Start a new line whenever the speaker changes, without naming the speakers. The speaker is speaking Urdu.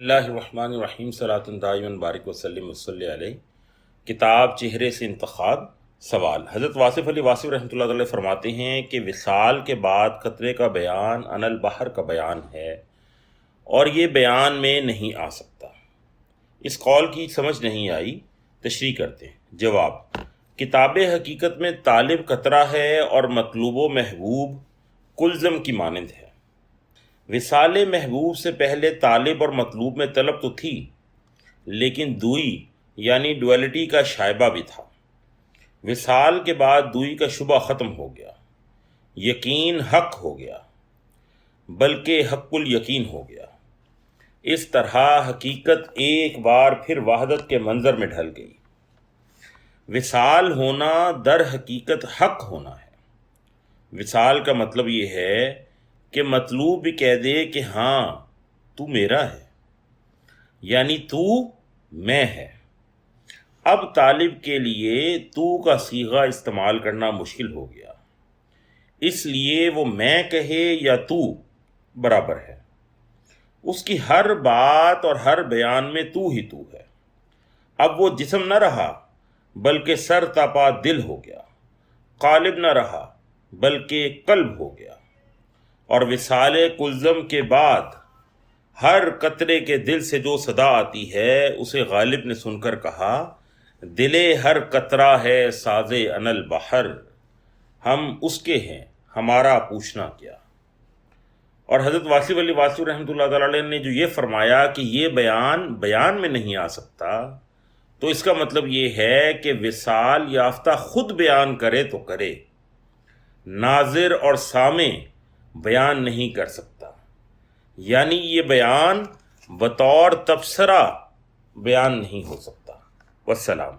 اللہ الرحمن الرحیم صلاۃ دائما بارک وسلم وصلی علیہ۔ کتاب چہرے سے انتخاب۔ سوال: حضرت واصف علی واصف رحمۃ اللہ علیہ فرماتے ہیں کہ وصال کے بعد قطرے کا بیان عن البحر کا بیان ہے اور یہ بیان میں نہیں آ سکتا۔ اس قول کی سمجھ نہیں آئی، تشریح کرتے ہیں۔ جواب: کتاب حقیقت میں طالب قطرہ ہے اور مطلوب و محبوب کلزم کی مانند ہے۔ وصال محبوب سے پہلے طالب اور مطلوب میں طلب تو تھی، لیکن دوئی یعنی ڈویلٹی کا شائبہ بھی تھا۔ وصال کے بعد دوئی کا شبہ ختم ہو گیا، یقین حق ہو گیا، بلکہ حق الیقین ہو گیا۔ اس طرح حقیقت ایک بار پھر وحدت کے منظر میں ڈھل گئی۔ وصال ہونا در حقیقت حق ہونا ہے۔ وصال کا مطلب یہ ہے کہ مطلوب بھی کہہ دے کہ ہاں تو میرا ہے، یعنی تو میں ہے۔ اب طالب کے لیے تو کا صیغہ استعمال کرنا مشکل ہو گیا، اس لیے وہ میں کہے یا تو برابر ہے۔ اس کی ہر بات اور ہر بیان میں تو ہی تو ہے۔ اب وہ جسم نہ رہا بلکہ سر تا پا دل ہو گیا، قالب نہ رہا بلکہ قلب ہو گیا۔ اور وصال کلزم کے بعد ہر قطرے کے دل سے جو صدا آتی ہے اسے غالب نے سن کر کہا، دلے ہر قطرہ ہے ساز عن البحر، ہم اس کے ہیں ہمارا پوچھنا کیا۔ اور حضرت واصف علی واصف رحمۃ اللہ تعالی علیہ نے جو یہ فرمایا کہ یہ بیان میں نہیں آ سکتا، تو اس کا مطلب یہ ہے کہ وصال یافتہ خود بیان کرے تو کرے، ناظر اور سامع بیان نہیں کر سکتا، یعنی یہ بیان بطور تبصرہ بیان نہیں ہو سکتا۔ والسلام۔